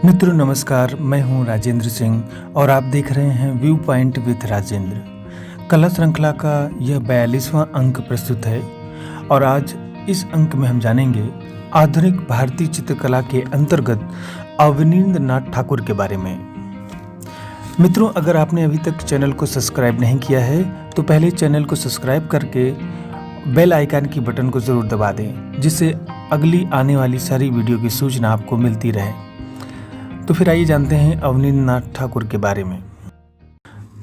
मित्रों नमस्कार, मैं हूं राजेंद्र सिंह और आप देख रहे हैं व्यू पॉइंट विद राजेंद्र। कला श्रृंखला का यह 42वां अंक प्रस्तुत है और आज इस अंक में हम जानेंगे आधुनिक भारतीय चित्रकला के अंतर्गत अवनींद्र नाथ ठाकुर के बारे में। मित्रों, अगर आपने अभी तक चैनल को सब्सक्राइब नहीं किया है तो पहले चैनल को सब्सक्राइब करके बेल आइकन की बटन को ज़रूर दबा दें, जिससे अगली आने वाली सारी वीडियो की सूचना आपको मिलती रहे। तो फिर आइए जानते हैं अवनींद्र नाथ ठाकुर के बारे में।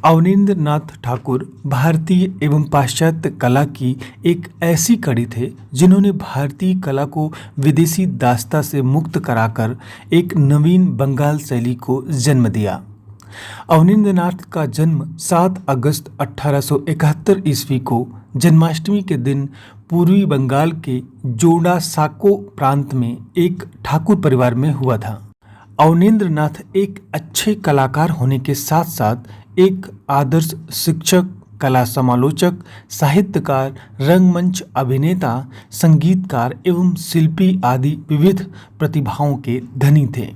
अवनींद्र नाथ ठाकुर भारतीय एवं पाश्चात्य कला की एक ऐसी कड़ी थे जिन्होंने भारतीय कला को विदेशी दास्ता से मुक्त कराकर एक नवीन बंगाल शैली को जन्म दिया। अवनींद्र नाथ का जन्म 7 अगस्त 1871 ईस्वी को जन्माष्टमी के दिन पूर्वी बंगाल के जोड़ासाको प्रांत में एक ठाकुर परिवार में हुआ था। अवनींद्र नाथ एक अच्छे कलाकार होने के साथ साथ एक आदर्श शिक्षक, कला समालोचक, साहित्यकार, रंगमंच अभिनेता, संगीतकार एवं शिल्पी आदि विविध प्रतिभाओं के धनी थे।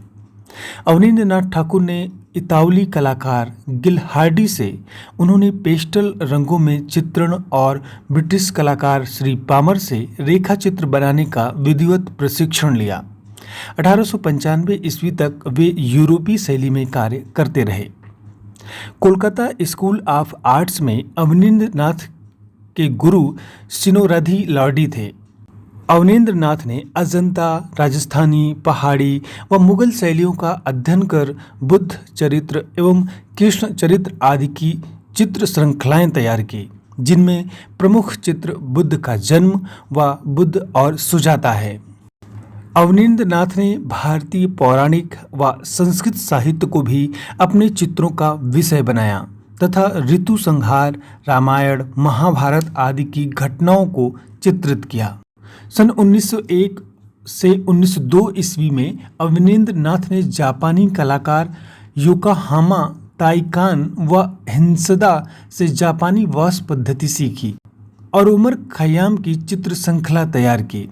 अवनींद्र नाथ ठाकुर ने इतालवी कलाकार गिलहार्डी से उन्होंने पेस्टल रंगों में चित्रण और ब्रिटिश कलाकार श्री पामर से रेखा चित्र बनाने का विधिवत प्रशिक्षण लिया। 1895 ईस्वी तक वे यूरोपीय शैली में कार्य करते रहे। कोलकाता स्कूल ऑफ आर्ट्स में अवनींद्र नाथ के गुरु सिनोरधी लॉर्डी थे। अवनींद्र नाथ ने अजंता, राजस्थानी, पहाड़ी व मुगल शैलियों का अध्ययन कर बुद्ध चरित्र एवं कृष्ण चरित्र आदि की चित्र श्रृंखलाएं तैयार की, जिनमें प्रमुख चित्र बुद्ध का जन्म व बुद्ध और सुजाता है। अवनींद्र नाथ ने भारतीय पौराणिक व संस्कृत साहित्य को भी अपने चित्रों का विषय बनाया तथा ऋतु संहार, रामायण, महाभारत आदि की घटनाओं को चित्रित किया। सन 1901 से 1902 ईस्वी में अवनींद्र नाथ ने जापानी कलाकार योकोहामा ताइकान व हिंसदा से जापानी वास्तु पद्धति सीखी और उमर खयाम की चित्र श्रृंखला तैयार की।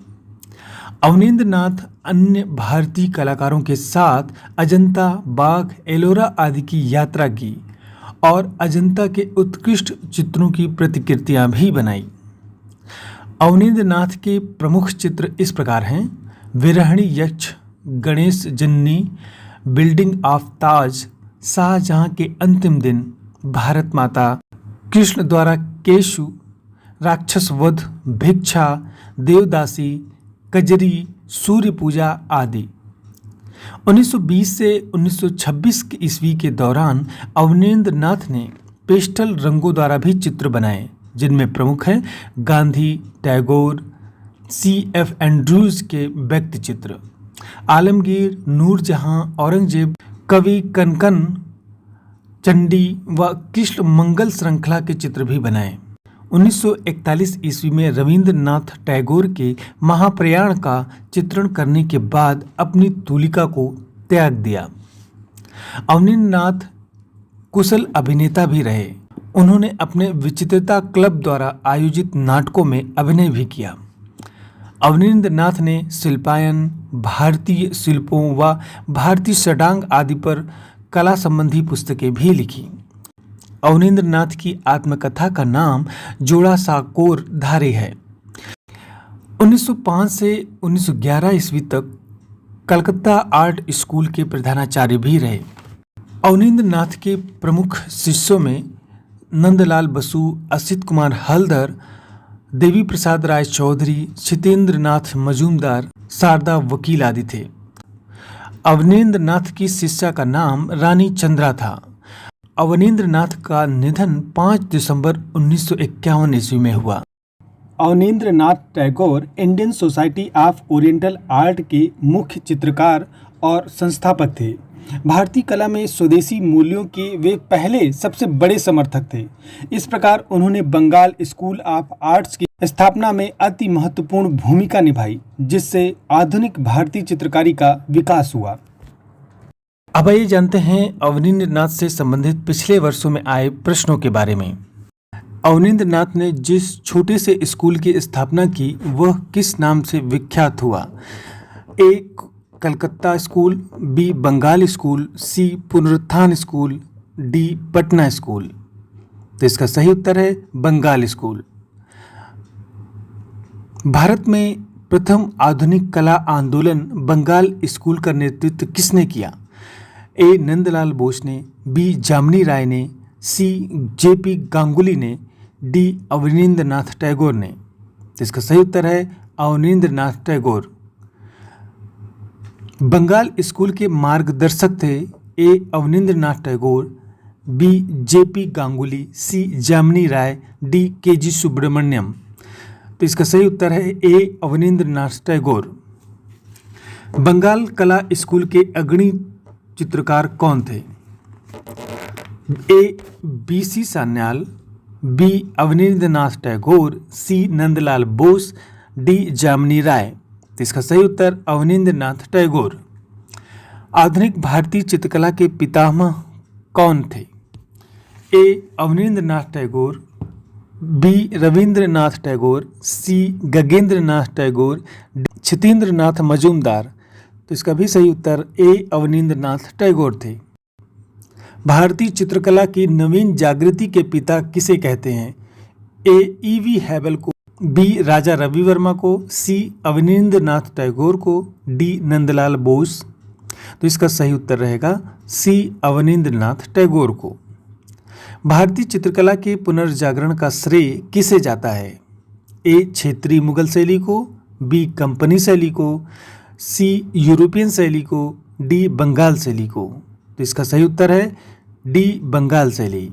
अवनींद्र नाथ अन्य भारतीय कलाकारों के साथ अजंता, बाघ, एलोरा आदि की यात्रा की और अजंता के उत्कृष्ट चित्रों की प्रतिकृतियां भी बनाई। अवनींद्र नाथ के प्रमुख चित्र इस प्रकार हैं: विरहणी यक्ष, गणेश जन्नी, बिल्डिंग ऑफ ताज, शाहजहां के अंतिम दिन, भारत माता, कृष्ण द्वारा केशु, राक्षस वध, भिक्षा, देवदासी, कजरी, सूर्य पूजा आदि। 1920 से 1926 ईस्वी के दौरान अवनींद्र नाथ ने पेस्टल रंगों द्वारा भी चित्र बनाए, जिनमें प्रमुख हैं गांधी, टैगोर, C.F. एंड्रूज के व्यक्ति चित्र, आलमगीर, नूरजहां, औरंगजेब, कवि कनकन, चंडी व कृष्ण मंगल श्रृंखला के चित्र भी बनाए। 1941 ईस्वी में रविंद्रनाथ टैगोर के महाप्रयाण का चित्रण करने के बाद अपनी तूलिका को त्याग दिया। अवनींद्र नाथ कुशल अभिनेता भी रहे। उन्होंने अपने विचित्रता क्लब द्वारा आयोजित नाटकों में अभिनय भी किया। अवनींद्र नाथ ने शिल्पायन, भारतीय शिल्पों व भारतीय षडांग आदि पर कला संबंधी पुस्तकें भी लिखी। अवनींद्र नाथ की आत्मकथा का नाम जोड़ासाकोर धारे है। 1905 से 1911 ईस्वी तक कलकत्ता आर्ट स्कूल के प्रधानाचार्य भी रहे। अवनींद्र नाथ के प्रमुख शिष्यों में नंदलाल बसु, असित कुमार हलदर, देवी प्रसाद राय चौधरी, क्षितेंद्र नाथ मजूमदार, शारदा वकील आदि थे। अवनींद्र नाथ की शिष्या का नाम रानी चंद्रा था। अवनींद्र नाथ का निधन 5 दिसंबर 1951 ईस्वी में हुआ। Abanindra Nath Tagore Indian society of oriental art के मुख्य चित्रकार और संस्थापक थे। भारतीय कला में स्वदेशी मूल्यों के वे पहले सबसे बड़े समर्थक थे। इस प्रकार उन्होंने बंगाल स्कूल ऑफ आर्ट्स की स्थापना में अति महत्वपूर्ण भूमिका निभाई, जिससे आधुनिक भारतीय चित्रकारी का विकास हुआ। अब आइए जानते हैं अवनींद्र नाथ से संबंधित पिछले वर्षों में आए प्रश्नों के बारे में। अवनींद्र नाथ ने जिस छोटे से स्कूल की स्थापना की वह किस नाम से विख्यात हुआ? एक Calcutta school, B Bengal school, C पुनरुत्थान स्कूल, डी पटना स्कूल। तो इसका सही उत्तर है बंगाल स्कूल। भारत में प्रथम आधुनिक कला आंदोलन बंगाल स्कूल का नेतृत्व किसने किया? ए नंदलाल बोस ने, बी जामनी राय ने, सी जेपी गांगुली ने, डी अवनींद्रनाथ टैगोर ने। तो इसका सही उत्तर है अवनींद्रनाथ टैगोर। बंगाल स्कूल के मार्गदर्शक थे ए अवनींद्रनाथ टैगोर, बी जेपी गांगुली, सी जामनी राय, डी केजी सुब्रमण्यम। तो इसका सही उत्तर है ए अवनींद्रनाथ टैगोर। बंगाल कला स्कूल के अग्रणी चित्रकार कौन थे? A B C Sanyal, B Abanindranath Tagore, C Nandalal Bose, D Jamini Roy. तो इसका सही उत्तर अवनींद्रनाथ टैगोर। आधुनिक भारतीय चित्रकला के पितामह कौन थे? ए अवनींद्रनाथ टैगोर, बी रविंद्रनाथ टैगोर, सी गगनेंद्रनाथ टैगोर, क्षितेंद्रनाथ मजूमदार। तो इसका भी सही उत्तर ए अवनींद्रनाथ टैगोर थे। भारतीय चित्रकला की नवीन जागृति के पिता किसे कहते हैं? ए ईवी हैबल को, बी राजा रवि वर्मा को, सी अवनींद्रनाथ टैगोर को, डी नंदलाल बोस। तो इसका सही उत्तर रहेगा सी अवनींद्रनाथ टैगोर को। भारतीय चित्रकला के पुनर्जागरण का श्रेय किसे जाता है? ए क्षेत्रीय मुगल शैली को, बी कंपनी शैली को, सी यूरोपियन शैली को, डी बंगाल शैली को। तो इसका सही उत्तर है डी बंगाल शैली।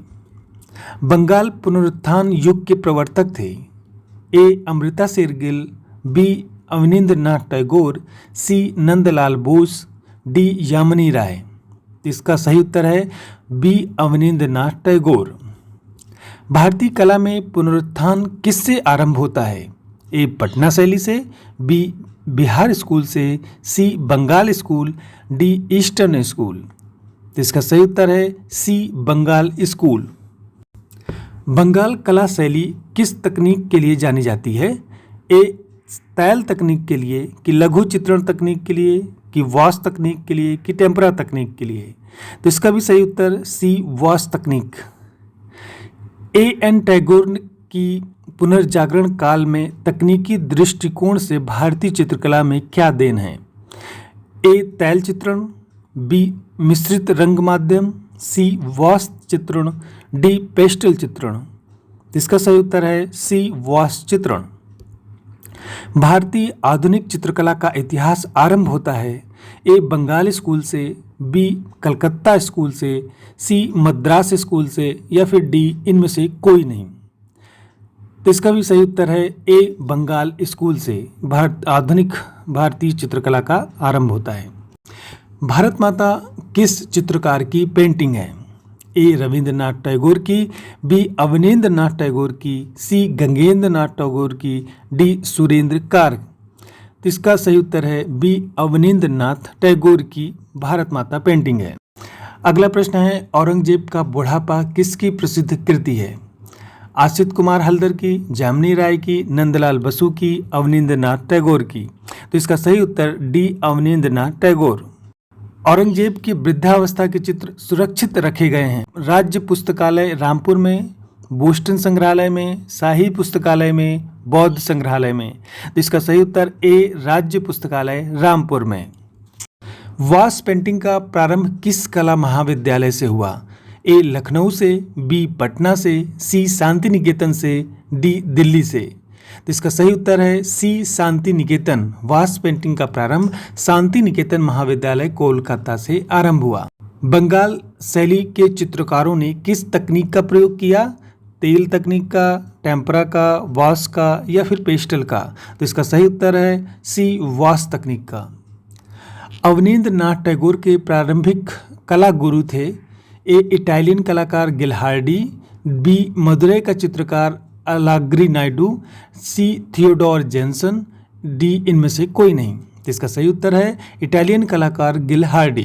बंगाल पुनरुत्थान युग के प्रवर्तक थे ए Amrita Shergill, B Abanindranath Tagore, C Nandalal Bose, D Yamini राय। इसका सही उत्तर है बी अवनींद्रनाथ टैगोर। भारतीय कला में पुनरुत्थान किससे आरंभ होता है? ए पटना शैली से, बी बिहार स्कूल से, C Bengal school, D eastern school. इसका सही उत्तर है सी बंगाल स्कूल। बंगाल कला शैली किस तकनीक के लिए जानी जाती है? ए तैल तकनीक के लिए, कि लघु चित्रण तकनीक के लिए, कि वॉश तकनीक के लिए, कि टेम्परा तकनीक के लिए। तो इसका भी सही उत्तर सी वॉश तकनीक। ए एन टैगोर की पुनर्जागरण काल में तकनीकी दृष्टिकोण से भारतीय चित्रकला में क्या देन है? ए तैल चित्रण, बी मिश्रित रंग माध्यम, सी वॉश चित्रण, डी पेस्टल चित्रण। इसका सही उत्तर है सी वॉश चित्रण। भारतीय आधुनिक चित्रकला का इतिहास आरंभ होता है ए बंगाल स्कूल से, बी कलकत्ता स्कूल से, सी मद्रास स्कूल से, या फिर डी इनमें से कोई नहीं। तो इसका भी सही उत्तर है ए बंगाल स्कूल से आधुनिक भारतीय चित्रकला का आरंभ होता है। भारत माता किस चित्रकार की पेंटिंग है? ए रविंद्रनाथ टैगोर की, बी अवनींद्रनाथ टैगोर की, सी गगनेंद्रनाथ टैगोर की, डी सुरेंद्र कार। तो इसका सही उत्तर है बी अवनींद्रनाथ टैगोर की भारत माता पेंटिंग है। अगला प्रश्न है औरंगजेब का बुढ़ापा किसकी प्रसिद्ध कृति है? आसित कुमार हल्दर की, जामनी राय की, नंदलाल बसु की, अवनींद्रनाथ टैगोर की। तो इसका सही उत्तर डी अवनींद्रनाथ टैगोर। औरंगजेब की वृद्धावस्था के चित्र सुरक्षित रखे गए हैं राज्य पुस्तकालय रामपुर में, बोस्टन संग्रहालय में, शाही पुस्तकालय में, बौद्ध संग्रहालय में। तो इसका सही उत्तर ए राज्य पुस्तकालय रामपुर में। वास पेंटिंग का प्रारंभ किस कला महाविद्यालय से हुआ? ए लखनऊ से, बी पटना से, सी शांति निकेतन से, डी दिल्ली से। तो इसका सही उत्तर है सी शांति निकेतन। वास पेंटिंग का प्रारंभ शांति निकेतन महाविद्यालय कोलकाता से आरंभ हुआ। बंगाल शैली के चित्रकारों ने किस तकनीक का प्रयोग किया? तेल तकनीक का, टेम्परा का, वॉश का, या फिर पेस्टल का। तो इसका सही उत्तर है सी वॉश तकनीक का। अवनींद्रनाथ टैगोर के प्रारंभिक कला गुरु थे ए इटालियन कलाकार गिलहार्डी, बी मदुरै का चित्रकार अलाग्री नायडू, सी थियोडोर जेनसन, डी इनमें से कोई नहीं। तो इसका सही उत्तर है इटालियन कलाकार गिलहार्डी।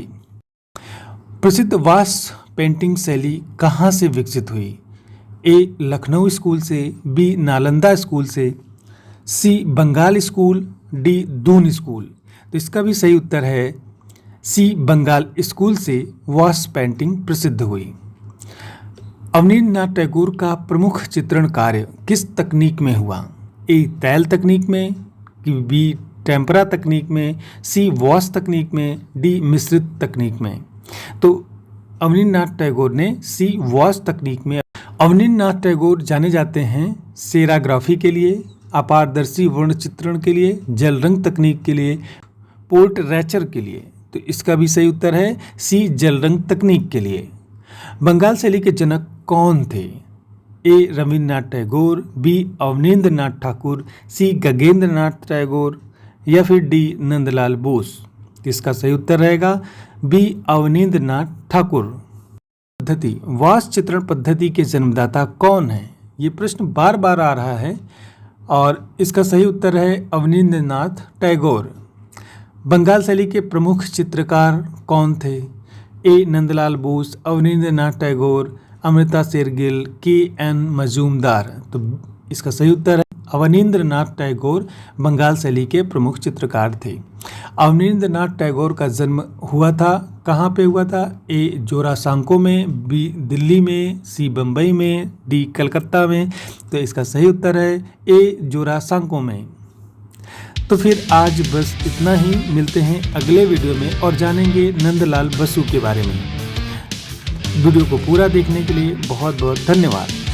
प्रसिद्ध वास पेंटिंग शैली कहाँ से विकसित हुई? ए लखनऊ स्कूल से, बी नालंदा स्कूल से, C Bengal school, D Doon school. तो इसका भी सही उत्तर है सी, बंगाल स्कूल से वॉश पेंटिंग प्रसिद्ध हुई। अवनींद्रनाथ टैगोर का प्रमुख चित्रण कार्य किस तकनीक में हुआ? ए, तैल तकनीक में, बी, टेम्परा तकनीक में, सी, वॉश तकनीक में, डी, मिश्रित तकनीक में। तो अवनींद्रनाथ टैगोर ने सी, वॉश तकनीक में। अवनींद्रनाथ टैगोर जाने जाते हैं सेराग्राफी के लिए, अपारदर्शी वर्ण चित्रण के लिए, जल रंग तकनीक के लिए, पोर्ट्रैचर के लिए। तो इसका भी सही उत्तर है सी, जल रंग तकनीक के लिए। बंगाल शैली के जनक कौन थे? ए, रविन्द्रनाथ टैगोर, बी, अवनींद्रनाथ ठाकुर, सी, गगनेंद्रनाथ टैगोर या फिर डी, नंदलाल बोस। इसका सही उत्तर रहेगा बी, अवनींद्रनाथ ठाकुर। पद्धति, वॉश चित्रण पद्धति के जन्मदाता कौन है? ये प्रश्न बार बार आ रहा है और इसका सही उत्तर है अवनींद्रनाथ टैगोर। बंगाल शैली के प्रमुख चित्रकार कौन थे? ए, नंदलाल बोस, अवनींद्रनाथ टैगोर, अमृता शेरगिल, के एन मजूमदार। तो इसका सही उत्तर है अवनींद्रनाथ टैगोर बंगाल शैली के प्रमुख चित्रकार थे। अवनींद्रनाथ टैगोर का जन्म हुआ था, कहाँ पे हुआ था? ए, जोरासांको में, बी, दिल्ली में, सी, बम्बई में, डी, कलकत्ता में। तो इसका सही उत्तर है ए, जोरासांको में। तो फिर आज बस इतना ही, मिलते हैं अगले वीडियो में और जानेंगे नंदलाल बसु के बारे में। वीडियो को पूरा देखने के लिए बहुत बहुत धन्यवाद।